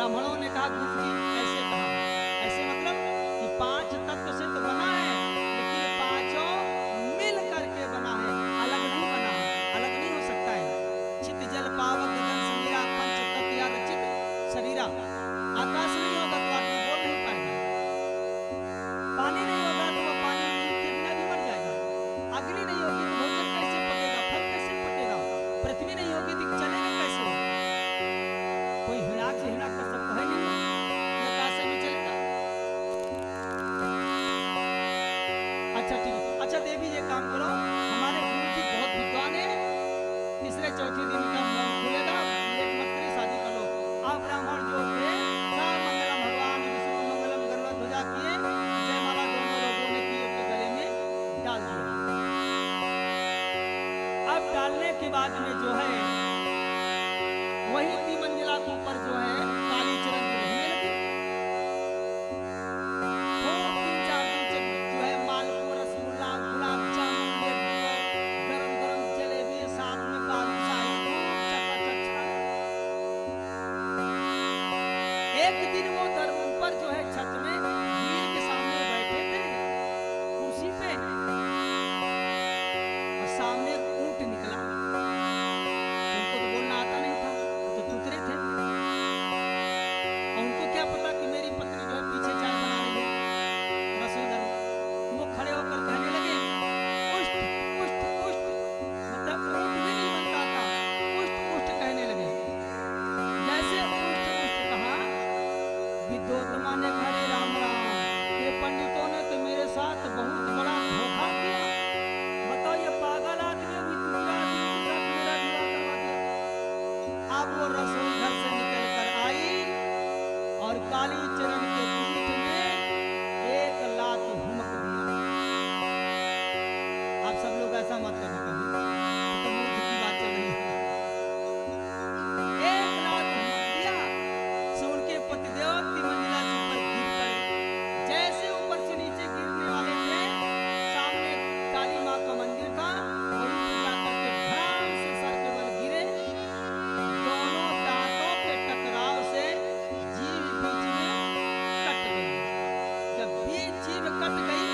ब्राह्मणों ने कहा गुरु जी ऐसे कहा, ऐसे मतलब कि 5 तत्व से तो बना है, लेकिन ये पांचों मिल करके बना है, अलग नहीं बना, अलग नहीं हो सकता है। चित जल पावक गगन समीरा पंच तत्व या रचित शरीरा। आकाश नहीं होगा तो आदमी बोल नहीं पाएगा, पानी नहीं होगा तो वो पानी के बिना भी मर जाएगा, अग्नि नहीं होगी तो भोजन कैसे पकेगा, फल कैसे पकेगा, पृथ्वी नहीं होगी तो चलेगा कैसे? कोई हिड़ाक से हिड़ाक कर सकता है नहीं, ये आकाश में चलेगा। अच्छा ठीक है, अच्छा देवी ये काम करो, हमारे गुरु जी बहुत विद्वान है, तीसरे चौथे दिन का मुंह खुलेगा, लेट मत करिए, शादी कर लो। आप ब्राह्मण जो थे सब मंगलम भगवान विष्णु मंगलम गरुड़ ध्वजा किए, जयमाला दोनों लोगों ने की के गले में डाल दिया। अब डालने के बाद में जो है वही तिमंजिला के ऊपर जो है काली चरण रहने लगी। खूब 3-4 दिन से जो है मालपुआ रसगुल्ला गुलाब जामुन गरम गरम जलेबी साथ में बालूशाही खूब चकाचक खाना। एक दिन वो धर्म ऊपर जो है छत में वीर के सामने बैठे थे कुर्सी पे, और सामने ऊंट निकला, उनको तो बोलना आता नहीं था, तो चुतरे थे, और उनको क्या पता कि मेरी पत्नी जो है पीछे चाय बना रही है रसोई घर में। वो खड़े होकर कहने लगे उष्ट उष्ट उष्ट, मतलब ऊंट भी नहीं बनता था, उष्ट उष्ट कहने लगे। जैसे उष्ट उष्ट कहा, विद्योत्तमा ने कहा राम राम, ये पंडितों ने तो मेरे साथ बहुत बड़ा धोखा किया, बताओ ये पागल आदमी हुई दूसरा आदमी के साथ मेरा विवाह करवा दिया। अब वो रसोई घर से निकल कर आई और काली चरण के पीठ में एक लात हुमक दिया। आप सब लोग ऐसा मत करना कभी, तो मूर्ख की बात चल रही है। एक लात हुमक दिया, सुन के पतिदेव तिमंजिला से ऊपर गिर पड़े। जैसे ऊपर से नीचे गिरने वाले थे, सामने काली माँ का मंदिर था, वहीं पर जाकर के धड़ाम से सर के बल गिरे। दोनों दांतों के टकराव से जीभ बीच में कट गई। जब बीच जीभ कट गई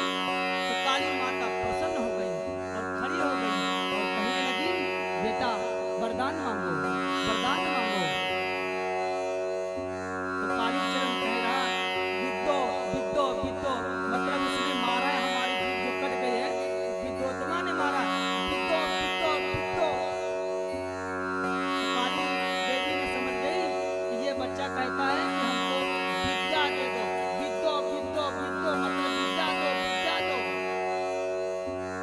तो काली माता प्रसन्न हो गई और खड़ी हो गई और कहने लगी बेटा वरदान मांगो, वरदान मांगो। तो काली चरण कह रहा विद्यो विद्यो विद्यो, मतलब उसने मारा है, हमारी जीभ जो कट गई है विद्योत्तमा ने मारा, विद्यो विद्यो विद्यो। काली देवी ने समझ गई कि ये बच्चा कहता है कि हमको विद्या दे दो, विद्यो विद्यो विद्यो मतलब विद्या दो, विद्या दो।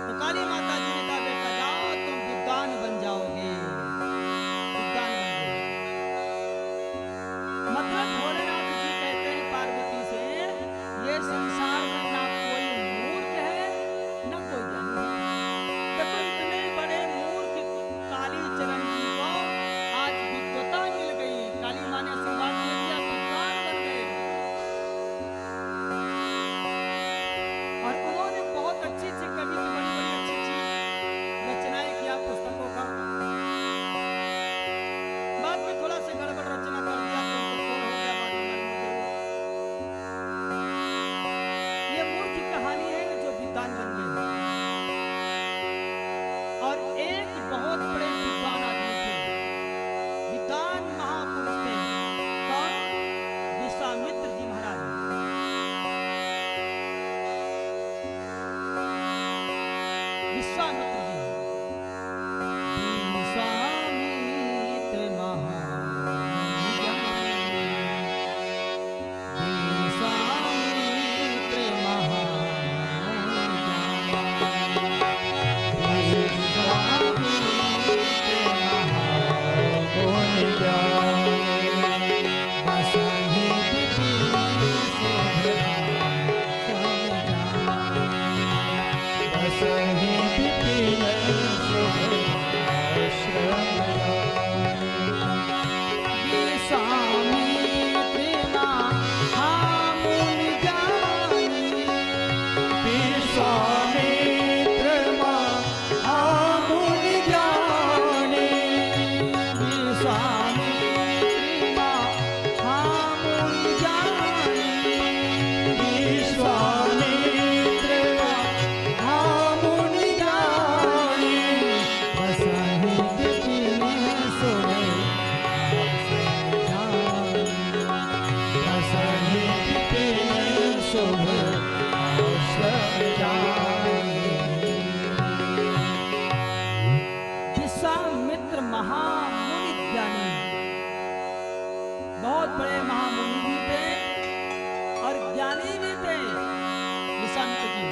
तो काली माता जी ने कहा बेटा जाओ तुम विद्वान बन जाओगे, विद्वान बन जाओगे। मतलब भोलेनाथ जी कहते हैं पार्वती से ये संसार में ना कोई मूर्ख है न कोई ज्ञानी है। देखो इतने बड़े मूर्ख काली चरण जी को आज विद्वता मिल गई, काली माँ ने आशीर्वाद दे दिया, विद्वान बन गए। और उन्होंने बहुत अच्छी अच्छी कविता, बड़ी बड़ी अच्छी अच्छी रचनाएं किया पुस्तकों का। बाद में थोड़ा सा गड़बड़ रचना कर दिया तो उनको खोल हो गया, बाद में मालूम हो गया। ये मूर्ख की कहानी है जो विद्वान बन गए। और एक बहुत बड़े विद्वान आदमी थे, विद्वान महापुरुष थे, कौन? विश्वामित्र जी महाराज। विश्वामित्र जी, विश्वामित्र महाराज, विश्वामित्र महाराज। बहुत बड़े महामुनि भी थे और ज्ञानी भी थे विश्वामित्र जी।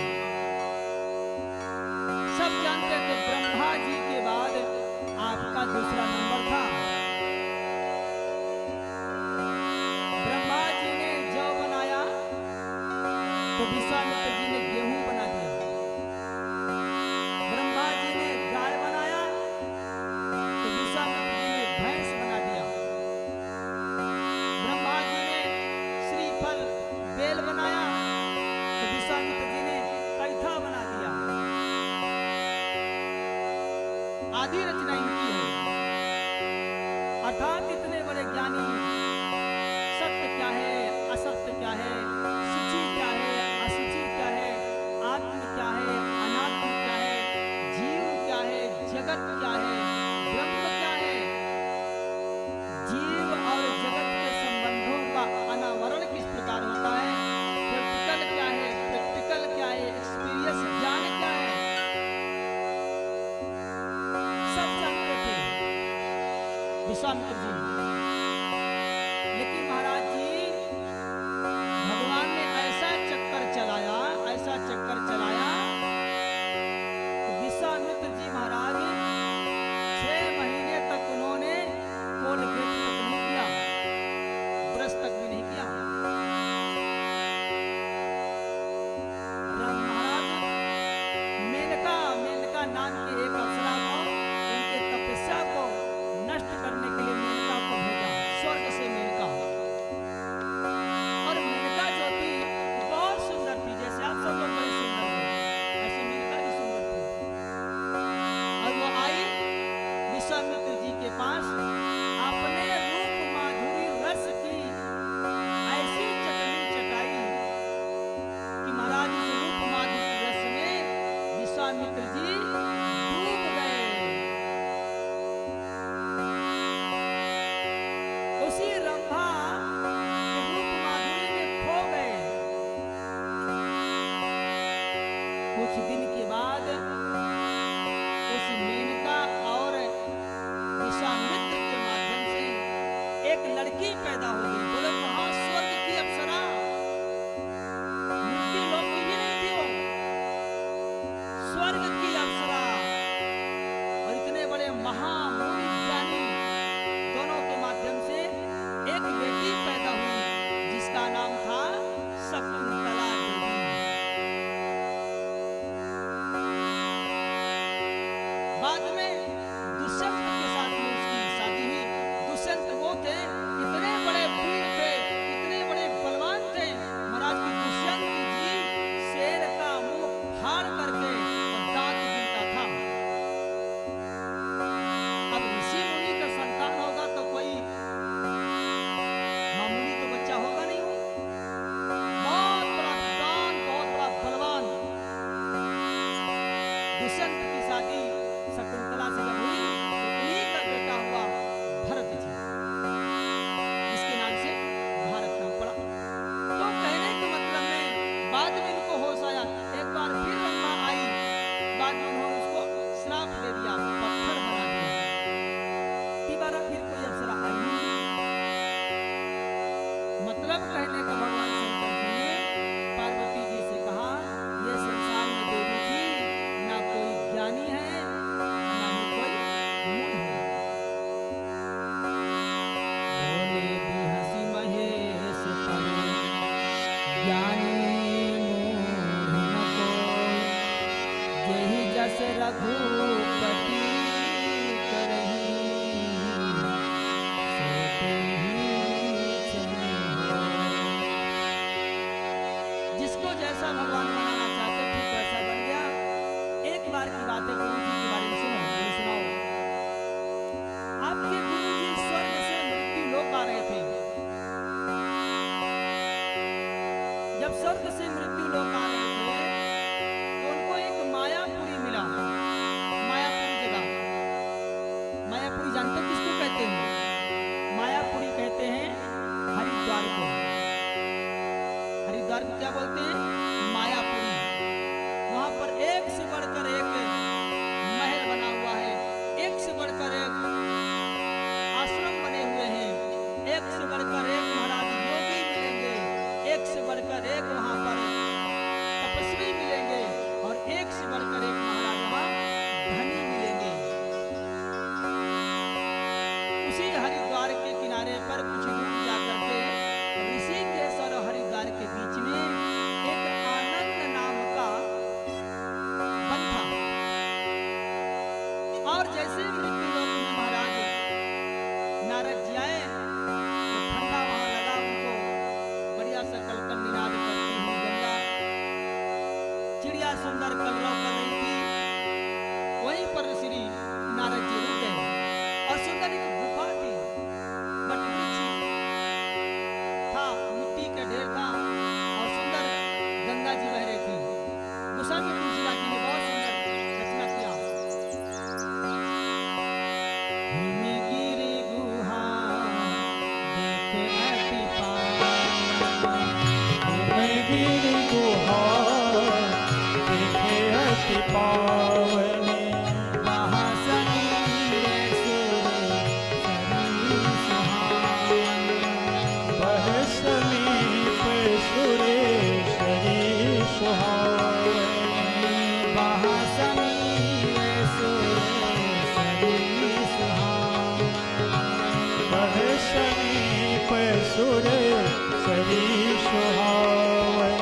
सब जानते थे ब्रह्मा जी के बाद आपका दूसरा नंबर था। ब्रह्मा जी ने जौ बनाया तो विश्वामित्र जी ने गेहूं बना दिया। ब्रह्मा जी ने गाय बनाया तो विश्वामित्र जी ने भैंस बना दिया। ब्रह्मा जी ने श्रीफल बेल बनाया तो विश्वामित्र जी ने कैथा बना दिया। आदि रचना इनकी है। अर्थात इतने बड़े ज्ञानी, सत्य क्या है, असत्य क्या है, शुचि क्या है, अशुचि क्या है, आत्म क्या है, अनात्म क्या है, जीव क्या है, जगत क्या है, ब्रह्म क्या है, जीव और जगत के संबंधों का अनावरण किस प्रकार होता है, प्रैक्टिकल क्या है, प्रैक्टिकल क्या है, एक्सपीरियंस ज्ञान क्या है, सब जानते थे विश्वामित्र जी। लेकिन महाराज जी भगवान ने ऐसा चक्कर चलाया, ऐसा चक्कर चलाया तो विश्वामित्र जी महाराज 6 महीने तक उन्होंने कोलगेट तक नहीं किया, ब्रश तक भी नहीं किया। महाराज मेनका नाम की एक अप्सरा को उनके तपस्या को नष्ट करने के लिए मेनका को भेजा, स्वर्ग से मेनका। और मेनका जो थी बहुत सुंदर थी, जैसे आप सब लोग बड़े सुंदर हो ऐसे मेनका भी सुंदर थी। और वो आई विश्वामित्र जी के पास, अपने रूप माधुरी रस की ऐसी चटनी चटाई कि महाराज इस रूप माधुरी रस में विश्वामित्र जी डूब गए। उसी रंभा के रूप माधुरी में खो गए। कुछ दिन के बाद उस मेनका और विश्वामित्र के माध्यम से एक लड़की पैदा हो गई। बोले वहां स्वर्ग की अप्सरा, मृत्यु लोक की भी नहीं थी वो, स्वर्ग की अप्सरा। और इतने बड़े महामुनि ज्ञानी दोनों के माध्यम से एक बेटी पैदा हुई जिसका नाम था शकुंतला देवी। बाद में दुष्यंत के साथ में उसकी शादी हुई। दुष्यंत वो थे, इतने बड़े वीर थे, इतने बड़े बलवान थे महाराज की दुष्यंत जी शेर का मुंह फाड़ करके और दांत गिनता था। अब ऋषि मुनि का संतान होगा तो कोई मामूली तो बच्चा होगा नहीं, हो बहुत बड़ा विद्वान, बहुत बड़ा बलवान। दुष्यंत की शादी शकुंतला से जब हुई तो उन्हीं का बेटा हुआ भरत जी, जिसके नाम से भारत नाम पड़ा। तो कहने के मतलब में बाद में इनको होश आया, एक बार फिर रंभा आई, बाद में उन्होंने उसको श्राप दे दिया, पत्थर बना दिया। दोबारा फिर कोई अप्सरा आई नहीं। मतलब कहने का भगवान शंकर जी ने पार्वती जी से कहा, ये संसार में देवी जी ना कोई ज्ञानी है ना ही कोई मूढ़ है। बोले भी हंसी महेश परे, ज्ञानी मूढ़ न कोई, जेहि जस रघुपति करहि, जिसको जैसा भगवान बनाना चाहते ठीक वैसा बन गया। एक बार की बात है, गुरु जी के बारे में सुनो, मुझे सुनाओ। आपके गुरु जी स्वर्ग से मृत्यु लोक आ रहे थे। जब स्वर्ग से मृत्यु लोक आ रहे थे तो उनको एक मायापुरी मिला। मायापुरी जगह, मायापुरी जानते हो किसको कहते हैं? मायापुरी कहते हैं हरिद्वार को। हरिद्वार को क्या बोलते हैं? मायापुरी। वहां पर एक से बढ़कर एक महल बना हुआ है, एक से बढ़कर एक आश्रम बने हुए हैं, एक से बढ़कर बढ़कर एक वहां पर तपस्वी मिलेंगे और एक से बढ़कर एक महाराज वहां धनी मिलेंगे। उसी हरिद्वार के किनारे पर कुछ दूर जाकर के ऋषिकेश और हरिद्वार के बीच में एक आनंद नाम का वन था। और जैसे मृत्यु लोक में महाराज नारद जी आए तो ठंडा वहां लगा उनको, बढ़िया सा कलकल निनाद करती हुई गंगा, चिड़िया सुंदर कलरव कर रही थी। वहीं पर श्री नारद जी रुक गए और सुंदर एक गुफा थी, बट था, मिट्टी का ढेर था और सुंदर गंगा जी बह रही थी। गुफा में तुलसीदास जी ने बहुत सुंदर रचना किया। हिमगिरि गुहा देख अति पावन, हिमगिरि गुहा देखे अति पावन, वहाँ समीर सुर सरी सुहावन। बह समीप सुरेश्वरी सुहावन, वहाँ समीर सुर सरी सुहावन। बह समीप सुरेश्वरी सुहावन,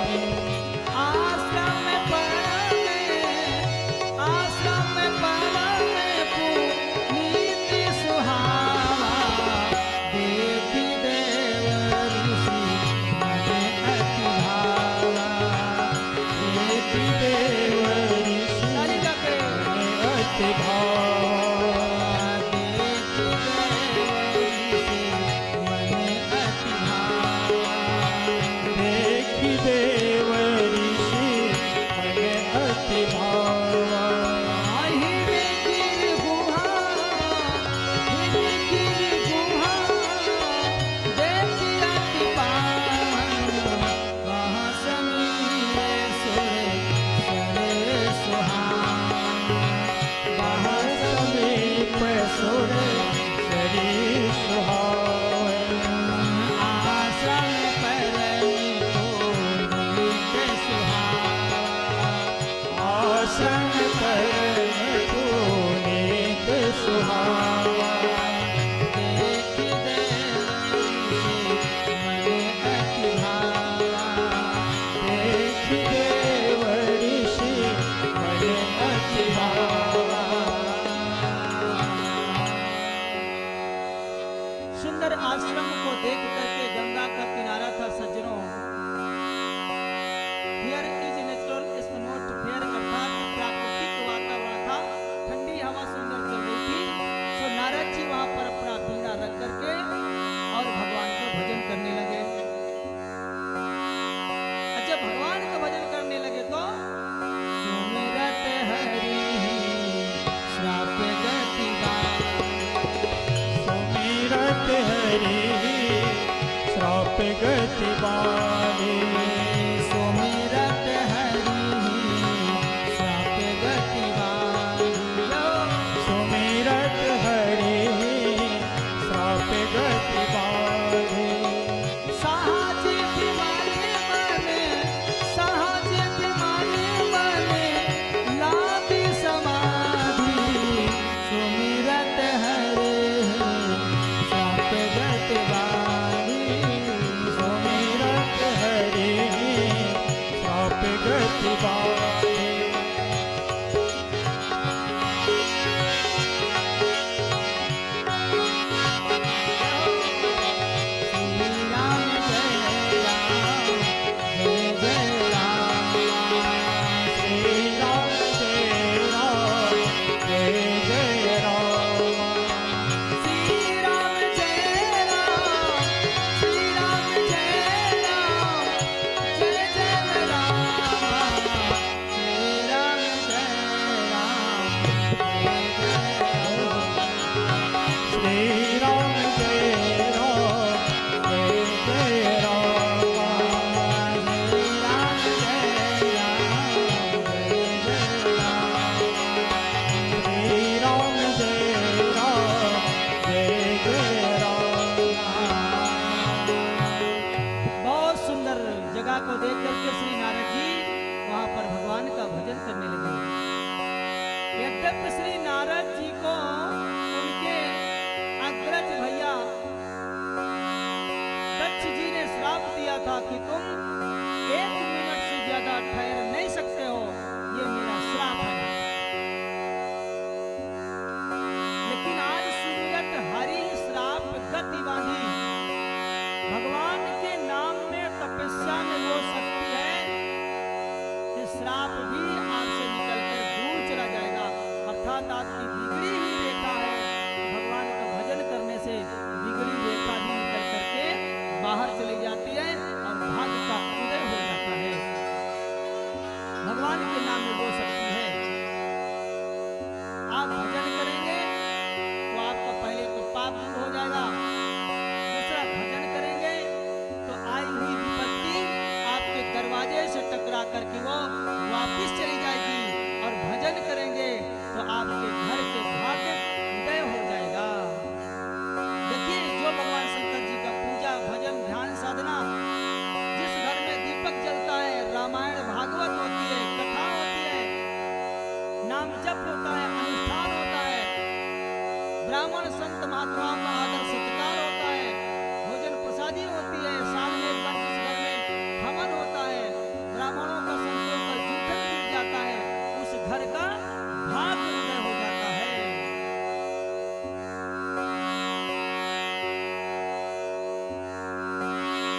आश्रम परम पुनीत सुहावा, देखी देव ऋषि मन अति भावा। देखि देव ऋषि ताली लगे। अति भावा, देखी देव ऋषि मन अति भावा। देखि देव ऋषि मन अति भावा, हिमगिरि गुहा, हिमगिरि गुहा, देखि अति पावन। वहाँ समीर सुर सरे सुहावन। बह समीप सुरेश्वरी सुहावन, आश्रम परम पुनीत सुहावा। आसन परम पुनीत सुहावा, देखि देव ऋषि मन अति भावा। देखि देव ऋषि मन अति भावा। सुंदर आश्रम को देख करके गंगा का किनारा था सज्जनों। हियर इज नेचुरल एटमॉस्फेयर, अर्थात प्राकृतिक वातावरण था। ठंडी हवा सुंदर चल रही थी। सो नारद जी वहां पर अपना बीड़ा रख करके और भगवान का भजन करने लगे। अच्छा, भगवान का भजन करने लगे तो सुमिरत हरि श्राप गति सुमिरत हरि श्राप जब श्री नारद जी को उनके अग्रज भैया दक्ष जी ने श्राप दिया था कि तुम 1 मिनट से ज्यादा ठहर नहीं सकते हो, ये मेरा श्राप है। लेकिन आज सुमिरत हरि श्राप गति बांधी। भगवान के नाम में तपस्या में वो शक्ति है कि श्राप भी आपसे निकलकर दूर चला जाएगा। अर्थात आपकी बिगड़ी हुई रेखा है, भगवान का भजन करने से बिगड़ी रेखा भी निकल करके बाहर चली जाती है और भाग्य का उदय हो जाता है। भगवान के नाम में वो शक्ति है। आप भजन करेंगे तो आपका पहले तो पाप दूर हो जाएगा, दूसरा भजन करेंगे तो आई हुई विपत्ति आपके दरवाजे से टकरा करके वो वापिस चली जाएगी, और भजन करेंगे तो आपके घर के भाग्य उदय हो जाएगा। देखिए, जो भगवान शंकर जी का पूजा भजन ध्यान साधना, जिस घर में दीपक जलता है, रामायण भागवत होती है, कथा होती है, नाम जप होता है, अनुष्ठान होता है, ब्राह्मण संत महात्माओं का आदर सत्कार होता है, भोजन प्रसादी होती है, साल में एक बार जिस घर में हवन होता है, ब्राह्मणों का संतों का जूठन गिर जाता है, उस घर का भाग्य उदय हो जाता है।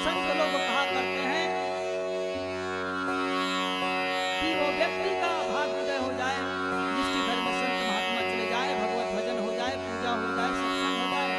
संत लोग कहा करते हैं कि वो व्यक्ति का भाग्य उदय हो जाए जिसके घर में संत महात्मा चले जाए, भगवत भजन हो जाए, पूजा हो जाए, सत्संग हो जाए,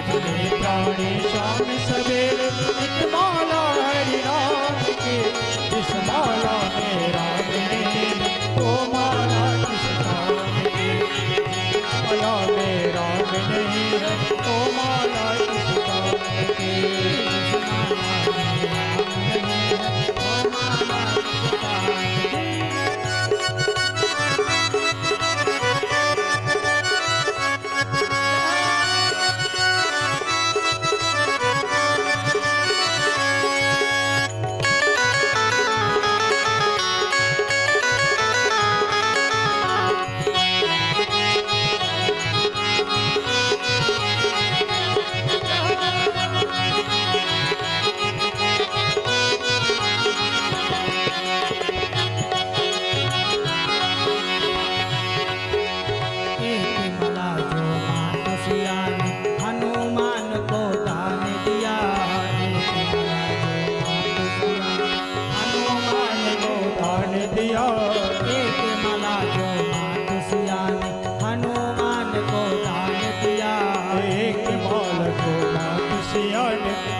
भले प्राणी शाम सवेरे एक माला हरि नाम की, जिस माला में राम नहीं वो माला किस काम की, माला में राम नहीं है वो माला किस काम की,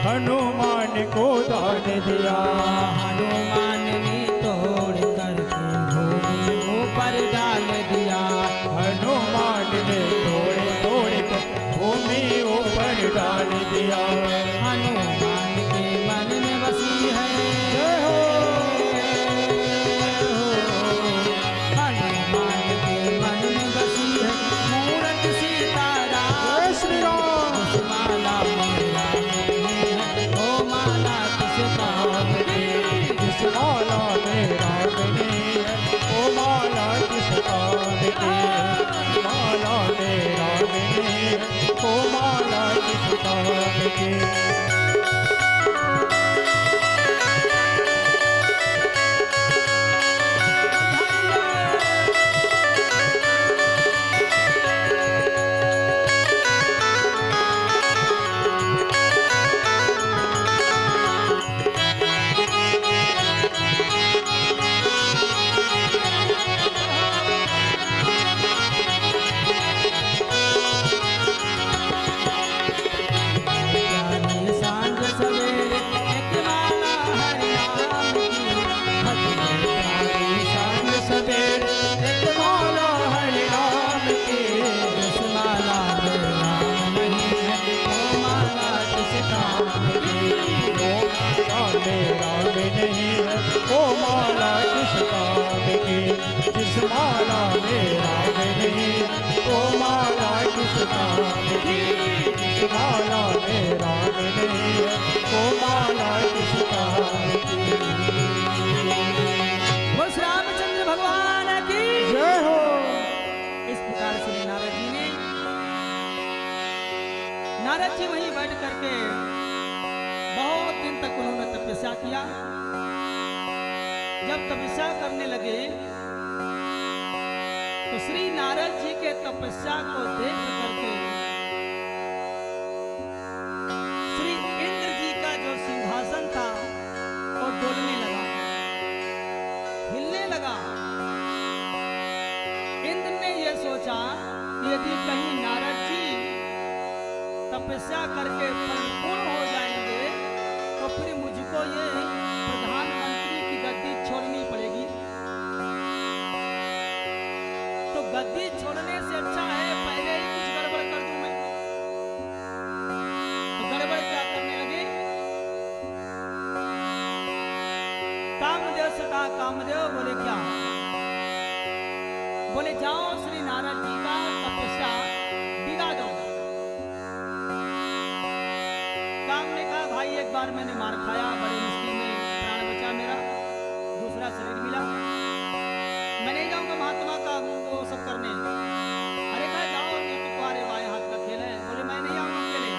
हनुमान को दान दिया। हनुमान ने तोड़ करके भूमि ऊपर डाल दिया। हनुमान ने तोड़ कर भूमि ऊपर डाल दिया। हनुमान के मन में बसी है, हनुमान के मन में बसी है मूरत सीताराम। श्री राम माला मेरा ओ माला किस काम की, जिस माला में राम नहीं है वो माला किस काम की, माला में राम नहीं है वो माला किस काम की। सांझ सवेरे एक माला हरि नाम की, सांझ सवेरे एक माला हरि नाम की, जिस माला में राम नहीं है वो माला किस काम की, वो माला में राम नहीं है वो माला किस काम की, जिस माला में राम नहीं है वो माला किस काम की, जिस माला में राम नहीं है वो माला किस काम की। वो श्री रामचंद्र भगवान की जय हो। इस प्रकार से नारद जी वहीं बैठ करके बहुत दिन तक उन्होंने तपस्या किया। जब तपस्या करने लगे तो श्री नारद जी के तपस्या को देख करके श्री इंद्र जी का जो सिंहासन था वो डोलने लगा, हिलने लगा। इंद्र ने यह सोचा कि यदि कहीं नारद जी तपस्या करके परिपूर्ण हो जाएंगे तो फिर मुझको ये प्रधानमंत्री की गद्दी छोड़नी पड़ेगी। तो गद्दी छोड़ने से अच्छा है पहले ही कुछ गड़बड़ कर दूं मैं। तो गड़बड़ क्या करने लगे? कामदेव से कहा, कामदेव बोले क्या? बोले जाओ श्री नारद जी का तपस्या बिगा दो। काम ने कहा भाई एक बार मैंने मार खाया, बड़े मुश्किल में प्राण बचा मेरा, दूसरा शरीर मिला, मैं नहीं जाऊंगा महात्मा का वो सब करने। अरे कहा जाओ, ये तो तुम्हारे बाएं हाथ का खेल है। बोले मैं नहीं आऊंगा अकेले,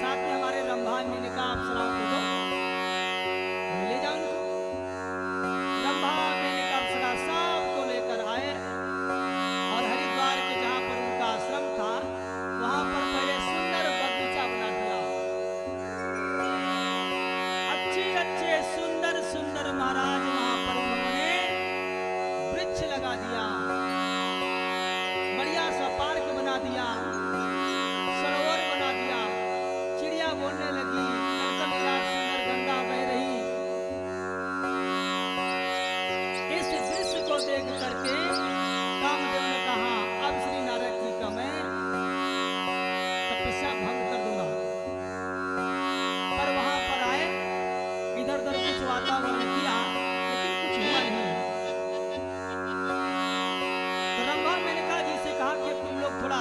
साथ में हमारे रंभा मेनका अप्सराओं को दो, मैं ले जाऊं उनको। रंभा मेनका अप्सरा सबको लेकर आए और हरिद्वार के जहां पर उनका आश्रम था वहां पर पहले सुंदर बगीचा बना दिया। अच्छे सुंदर सुंदर महाराज वहां पर उन्होंने वृक्ष लगा दिया, बढ़िया सा पार्क बना दिया, सरोवर बना दिया। बोलने लगी, नर्तन विराट सुंदर गंगा बह रही। इस दृश्य को देख करके कामदेव ने कहा, अब श्री नारद जी का मैं तपस्या भंग कर दूंगा। पर वहां पर आए, इधर उधर कुछ वातावरण किया, लेकिन कुछ हुआ नहीं। तो रंभा मेनका जी से कहा कि तुम लोग थोड़ा